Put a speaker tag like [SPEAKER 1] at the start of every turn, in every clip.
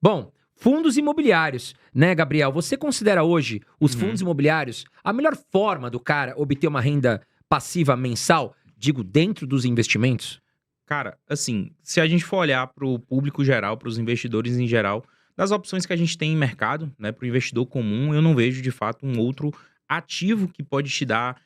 [SPEAKER 1] Bom, fundos imobiliários, né, Gabriel? Você considera hoje os fundos imobiliários a melhor forma do cara obter uma renda passiva mensal, digo, dentro dos investimentos?
[SPEAKER 2] Cara, assim, se a gente for olhar para o público geral, para os investidores em geral, das opções que a gente tem em mercado, né, para o investidor comum, eu não vejo de fato um outro ativo que pode te dar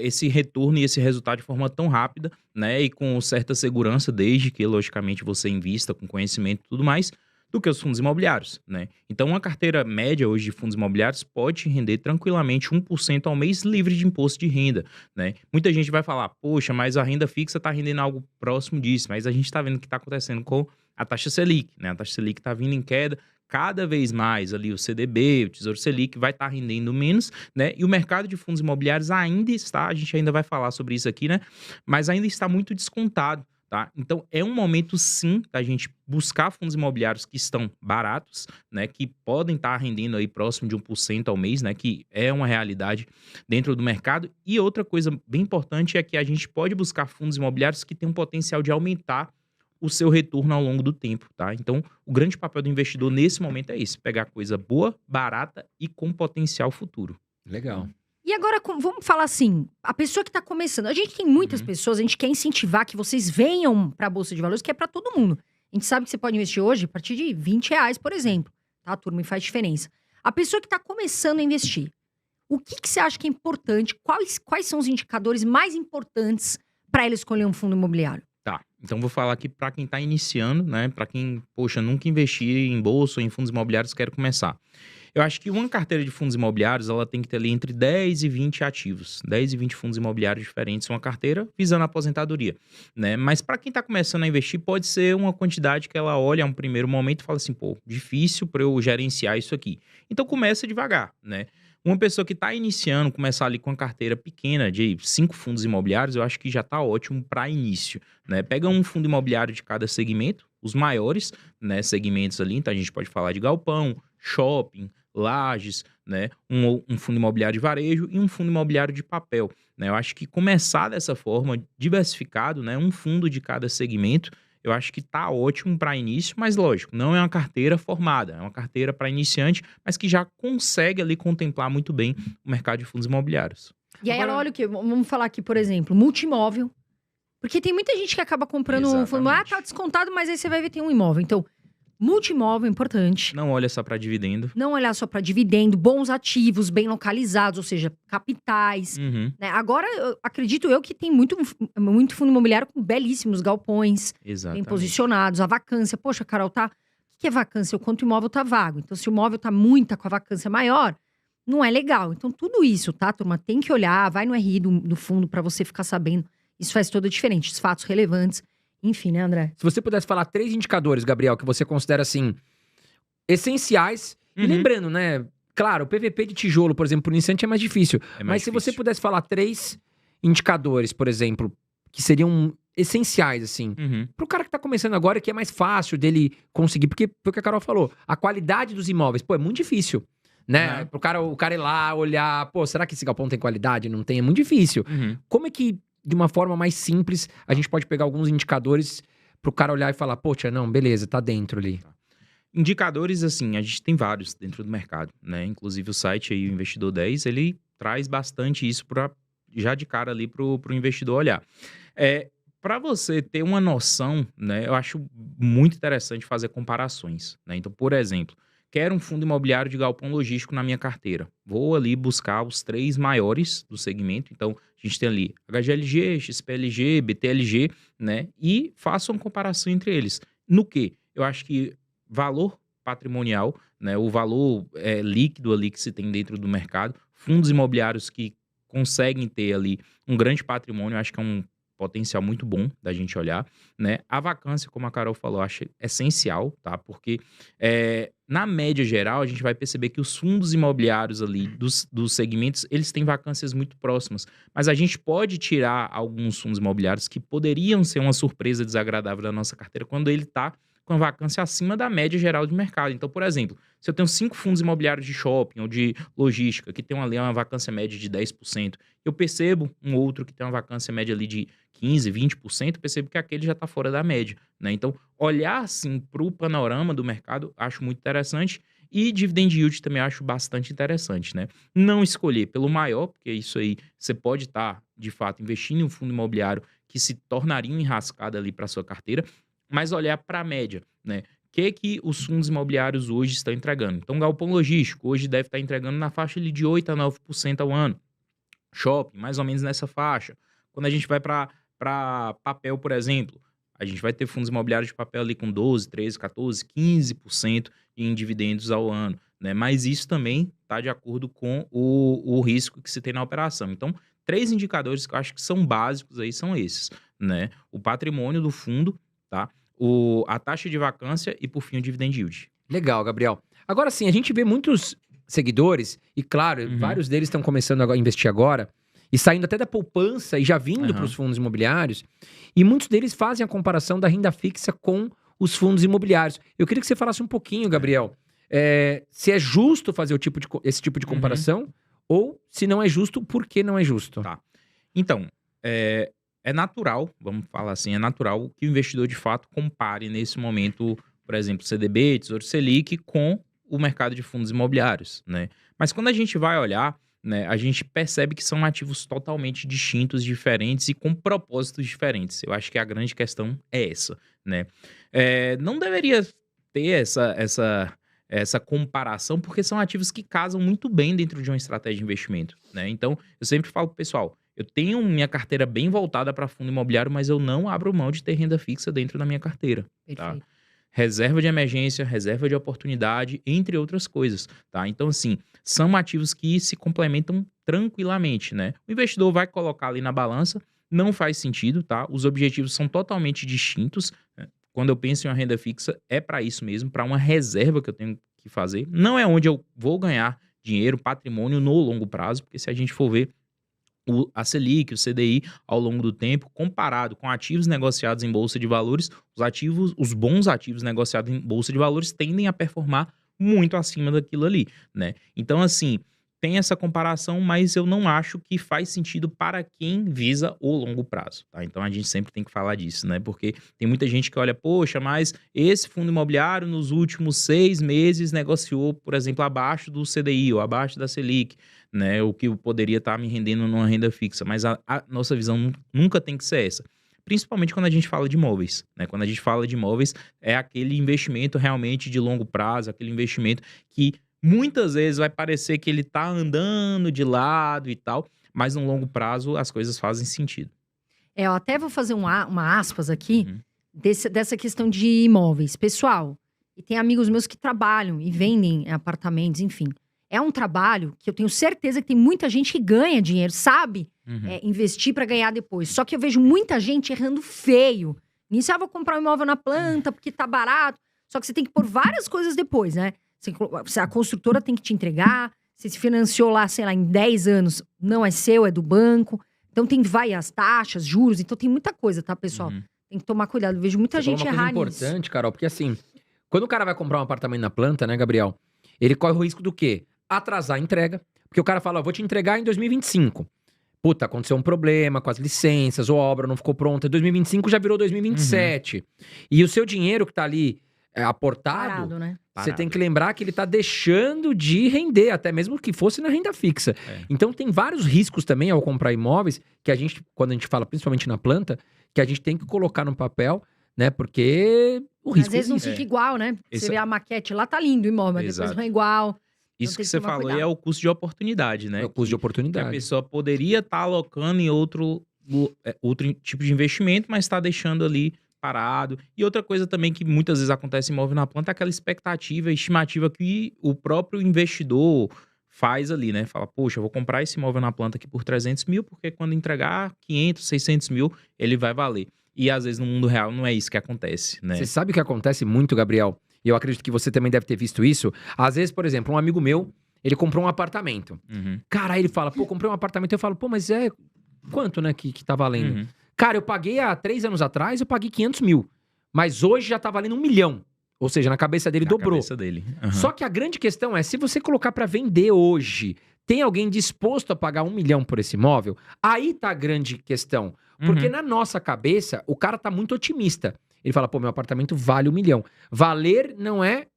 [SPEAKER 2] esse retorno e esse resultado de forma tão rápida, né, e com certa segurança, desde que, logicamente, você invista com conhecimento e tudo mais, do que os fundos imobiliários, né? Então, uma carteira média hoje de fundos imobiliários pode render tranquilamente 1% ao mês livre de imposto de renda, né? Muita gente vai falar, poxa, mas a renda fixa está rendendo algo próximo disso, mas a gente está vendo o que está acontecendo com a taxa Selic, né? A taxa Selic está vindo em queda, cada vez mais ali o CDB, o Tesouro Selic vai estar rendendo menos, né? E o mercado de fundos imobiliários ainda está, a gente ainda vai falar sobre isso aqui, né? Mas ainda está muito descontado. Tá? Então, é um momento, sim, da gente buscar fundos imobiliários que estão baratos, né, que podem estar rendendo aí próximo de 1% ao mês, né, que é uma realidade dentro do mercado. E outra coisa bem importante é que a gente pode buscar fundos imobiliários que têm um potencial de aumentar o seu retorno ao longo do tempo, tá? Então, o grande papel do investidor nesse momento é esse, pegar coisa boa, barata e com potencial futuro.
[SPEAKER 1] Legal.
[SPEAKER 3] E agora, vamos falar assim, a pessoa que tá começando. A gente tem muitas pessoas, a gente quer incentivar que vocês venham pra Bolsa de Valores, que é pra todo mundo. A gente sabe que você pode investir hoje a partir de R$ 20, por exemplo. Tá, turma? E faz diferença. A pessoa que tá começando a investir, o que você acha que é importante? Quais são os indicadores mais importantes pra ela escolher um fundo imobiliário?
[SPEAKER 2] Tá, então vou falar aqui para quem tá iniciando, né? Para quem, poxa, nunca investi em bolsa ou em fundos imobiliários, quero começar. Eu acho que uma carteira de fundos imobiliários, ela tem que ter ali entre 10 e 20 ativos. 10 e 20 fundos imobiliários diferentes, uma carteira visando a aposentadoria, né? Mas para quem tá começando a investir, pode ser uma quantidade que ela olha a um primeiro momento e fala assim, pô, difícil para eu gerenciar isso aqui. Então começa devagar, né? Uma pessoa que está iniciando, começar ali com uma carteira pequena de 5 fundos imobiliários, eu acho que já está ótimo para início, né? Pega um fundo imobiliário de cada segmento, os maiores, né, segmentos ali, então a gente pode falar de galpão, shopping, lajes, né, um fundo imobiliário de varejo e um fundo imobiliário de papel, né? Eu acho que começar dessa forma, diversificado, né, um fundo de cada segmento, eu acho que tá ótimo para início, mas lógico, não é uma carteira formada, é uma carteira para iniciante, mas que já consegue ali contemplar muito bem o mercado de fundos imobiliários.
[SPEAKER 3] E aí ela olha o quê? Vamos falar aqui, por exemplo, multimóvel. Porque tem muita gente que acaba comprando um fundo. Ah, tá descontado, mas aí você vai ver tem um imóvel. Então, multimóvel é importante.
[SPEAKER 2] Não olha só para dividendo.
[SPEAKER 3] Não olhar só para dividendo, bons ativos, bem localizados, ou seja, capitais. Né? Agora, acredito eu que tem muito fundo imobiliário com belíssimos galpões, bem posicionados. A vacância, poxa, Carol, tá... O que é vacância? O quanto o imóvel tá vago. Então, se o imóvel tá com a vacância maior, não é legal. Então, tudo isso, tá, turma? Tem que olhar, vai no RI do fundo para você ficar sabendo. Isso faz toda a diferença, os fatos relevantes. Enfim, né, André?
[SPEAKER 1] Se você pudesse falar 3 indicadores, Gabriel, que você considera, assim, essenciais. E lembrando, né? Claro, o PVP de tijolo, por exemplo, por iniciante é mais difícil. Mas se você pudesse falar 3 indicadores, por exemplo, que seriam essenciais, assim, pro cara que tá começando agora, que é mais fácil dele conseguir. Porque foi o que a Carol falou. A qualidade dos imóveis, pô, é muito difícil. Né? Pro cara, o cara ir lá, olhar, pô, será que esse galpão tem qualidade? Não tem, é muito difícil. Como é que, de uma forma mais simples, a gente pode pegar alguns indicadores pro cara olhar e falar, poxa, não, beleza, tá dentro ali.
[SPEAKER 2] Indicadores, assim, a gente tem vários dentro do mercado, né? Inclusive o site aí, o Investidor 10, ele traz bastante isso já de cara ali pro investidor olhar. Para você ter uma noção, né, eu acho muito interessante fazer comparações, né? Então, por exemplo, quero um fundo imobiliário de galpão logístico na minha carteira. Vou ali buscar os 3 maiores do segmento. Então, a gente tem ali HGLG, XPLG, BTLG, né? E faço uma comparação entre eles. No quê? Eu acho que valor patrimonial, né? O valor líquido ali que se tem dentro do mercado. Fundos imobiliários que conseguem ter ali um grande patrimônio, eu acho que é um potencial muito bom da gente olhar, né? A vacância, como a Carol falou, eu acho essencial, tá? Porque na média geral, a gente vai perceber que os fundos imobiliários ali dos segmentos, eles têm vacâncias muito próximas. Mas a gente pode tirar alguns fundos imobiliários que poderiam ser uma surpresa desagradável da nossa carteira quando com a vacância acima da média geral de mercado. Então, por exemplo, se eu tenho 5 fundos imobiliários de shopping ou de logística que tem ali uma vacância média de 10%, eu percebo um outro que tem uma vacância média ali de 15%, 20%, percebo que aquele já está fora da média, né? Então, olhar assim para o panorama do mercado, acho muito interessante. E dividend yield também acho bastante interessante, né? Não escolher pelo maior, porque isso aí você pode estar, de fato, investindo em um fundo imobiliário que se tornaria uma enrascada ali para sua carteira, mas olhar para a média, né? O que os fundos imobiliários hoje estão entregando? Então, galpão logístico hoje deve estar entregando na faixa ali de 8% a 9% ao ano. Shopping, mais ou menos nessa faixa. Quando a gente vai para papel, por exemplo, a gente vai ter fundos imobiliários de papel ali com 12%, 13%, 14%, 15% em dividendos ao ano, né? Mas isso também está de acordo com o risco que se tem na operação. Então, 3 indicadores que eu acho que são básicos aí são esses, né? O patrimônio do fundo, tá? A taxa de vacância e, por fim, o dividend yield.
[SPEAKER 1] Legal, Gabriel. Agora sim, a gente vê muitos seguidores, e claro, vários deles estão começando a investir agora, e saindo até da poupança e já vindo para os fundos imobiliários, e muitos deles fazem a comparação da renda fixa com os fundos imobiliários. Eu queria que você falasse um pouquinho, Gabriel, se é justo fazer esse tipo de comparação, ou se não é justo, por que não é justo?
[SPEAKER 2] Tá. Então, é natural, vamos falar assim, é natural que o investidor de fato compare nesse momento, por exemplo, CDB, Tesouro Selic, com o mercado de fundos imobiliários, né? Mas quando a gente vai olhar, né, a gente percebe que são ativos totalmente distintos, diferentes e com propósitos diferentes. Eu acho que a grande questão é essa, né? Não deveria ter essa comparação, porque são ativos que casam muito bem dentro de uma estratégia de investimento, né? Então, eu sempre falo pro pessoal, eu tenho minha carteira bem voltada para fundo imobiliário, mas eu não abro mão de ter renda fixa dentro da minha carteira, tá? Reserva de emergência, reserva de oportunidade, entre outras coisas, tá? Então, assim, são ativos que se complementam tranquilamente, né? O investidor vai colocar ali na balança, não faz sentido, tá? Os objetivos são totalmente distintos, né? Quando eu penso em uma renda fixa, é para isso mesmo, para uma reserva que eu tenho que fazer. Não é onde eu vou ganhar dinheiro, patrimônio no longo prazo, porque se a gente for ver a Selic, o CDI, ao longo do tempo, comparado com ativos negociados em bolsa de valores, os bons ativos negociados em bolsa de valores tendem a performar muito acima daquilo ali, né? Então, assim, tem essa comparação, mas eu não acho que faz sentido para quem visa o longo prazo, tá? Então, a gente sempre tem que falar disso, né? Porque tem muita gente que olha, poxa, mas esse fundo imobiliário nos últimos 6 meses negociou, por exemplo, abaixo do CDI ou abaixo da Selic, né, o que poderia estar me rendendo numa renda fixa, mas a nossa visão nunca tem que ser essa. Principalmente quando a gente fala de imóveis, né? Quando a gente fala de imóveis, é aquele investimento realmente de longo prazo, aquele investimento que muitas vezes vai parecer que ele está andando de lado e tal, mas no longo prazo as coisas fazem sentido.
[SPEAKER 3] Eu até vou fazer uma aspas aqui dessa questão de imóveis. Pessoal, e tem amigos meus que trabalham e vendem apartamentos, enfim. É um trabalho que eu tenho certeza que tem muita gente que ganha dinheiro, sabe investir para ganhar depois. Só que eu vejo muita gente errando feio. Nisso, vou comprar um imóvel na planta porque tá barato. Só que você tem que pôr várias coisas depois, né? A construtora tem que te entregar. Você se financiou lá, sei lá, em 10 anos, não é seu, é do banco. Então vai as taxas, juros. Então tem muita coisa, tá, pessoal? Tem que tomar cuidado. Eu vejo muita gente errar nisso.
[SPEAKER 1] É importante, Carol, porque assim, quando o cara vai comprar um apartamento na planta, né, Gabriel? Ele corre o risco do quê? Atrasar a entrega, porque o cara fala, vou te entregar em 2025. Puta, aconteceu um problema com as licenças, ou a obra não ficou pronta. 2025 já virou 2027. E o seu dinheiro que tá ali aportado,
[SPEAKER 3] parado, né?
[SPEAKER 1] Você tem que lembrar que ele tá deixando de render, até mesmo que fosse na renda fixa. Então tem vários riscos também ao comprar imóveis, que a gente, quando a gente fala, principalmente na planta, que a gente tem que colocar no papel, né? Porque o risco
[SPEAKER 3] às vezes não fica igual, né? Você vê a maquete lá, tá lindo o imóvel, mas depois não é igual.
[SPEAKER 2] Isso que você falou aí é o custo de oportunidade, né?
[SPEAKER 1] É o custo de oportunidade.
[SPEAKER 2] Que a pessoa poderia estar alocando em outro tipo de investimento, mas está deixando ali parado. E outra coisa também que muitas vezes acontece em imóvel na planta é aquela expectativa, estimativa que o próprio investidor faz ali, né? Fala, poxa, eu vou comprar esse imóvel na planta aqui por 300 mil, porque quando entregar 500, 600 mil, ele vai valer. E às vezes no mundo real não é isso que acontece, né?
[SPEAKER 1] Você sabe o que acontece muito, Gabriel? E eu acredito que você também deve ter visto isso. Às vezes, por exemplo, um amigo meu, ele comprou um apartamento. Cara, aí ele fala, pô, comprei um apartamento. Eu falo, pô, mas quanto, né, que tá valendo? Cara, eu paguei há 3 anos atrás, eu paguei 500 mil. mas hoje já tá valendo 1 milhão. Ou seja, na cabeça dele dobrou.
[SPEAKER 2] Na cabeça dele. Uhum.
[SPEAKER 1] Só que a grande questão é, se você colocar para vender hoje, tem alguém disposto a pagar 1 milhão por esse imóvel? Aí tá a grande questão. Porque na nossa cabeça, o cara tá muito otimista. Ele fala, pô, meu apartamento vale 1 milhão. Valer não é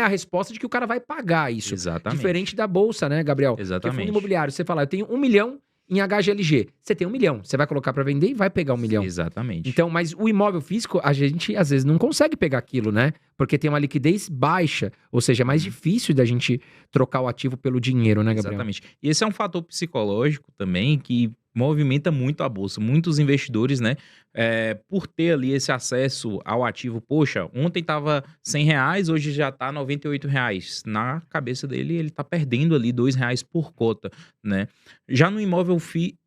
[SPEAKER 1] a resposta de que o cara vai pagar isso.
[SPEAKER 2] Exatamente.
[SPEAKER 1] Diferente da bolsa, né, Gabriel?
[SPEAKER 2] Exatamente.
[SPEAKER 1] Porque fundo imobiliário, você fala, eu tenho 1 milhão em HGLG. Você tem 1 milhão. Você vai colocar para vender e vai pegar 1 milhão.
[SPEAKER 2] Exatamente.
[SPEAKER 1] Então, mas o imóvel físico, a gente às vezes não consegue pegar aquilo, né? Porque tem uma liquidez baixa. Ou seja, é mais difícil da gente trocar o ativo pelo dinheiro, né, Gabriel?
[SPEAKER 2] Exatamente. E esse é um fator psicológico também que movimenta muito a bolsa. Muitos investidores, né, por ter ali esse acesso ao ativo, poxa, ontem estava R$100, hoje já está R$98. Na cabeça dele, ele está perdendo ali R$2 por cota, né? Já no imóvel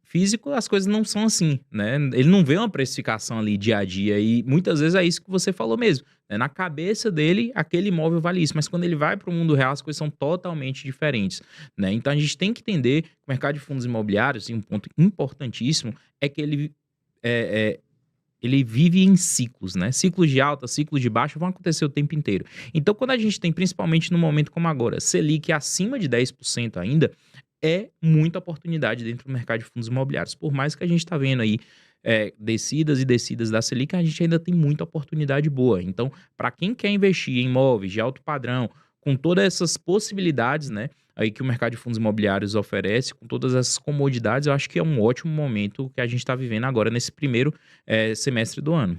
[SPEAKER 2] físico, as coisas não são assim, né? Ele não vê uma precificação ali dia a dia e muitas vezes é isso que você falou mesmo. Né? Na cabeça dele, aquele imóvel vale isso, mas quando ele vai para o mundo real, as coisas são totalmente diferentes, né? Então a gente tem que entender que o mercado de fundos imobiliários, e um ponto importantíssimo, é que ele vive em ciclos, né? Ciclos de alta, ciclos de baixa vão acontecer o tempo inteiro. Então, quando a gente tem, principalmente no momento como agora, Selic acima de 10% ainda, é muita oportunidade dentro do mercado de fundos imobiliários. Por mais que a gente está vendo aí descidas e descidas da Selic, a gente ainda tem muita oportunidade boa. Então, para quem quer investir em imóveis de alto padrão, com todas essas possibilidades, né, aí que o mercado de fundos imobiliários oferece, com todas essas comodidades, eu acho que é um ótimo momento que a gente está vivendo agora nesse primeiro semestre do ano.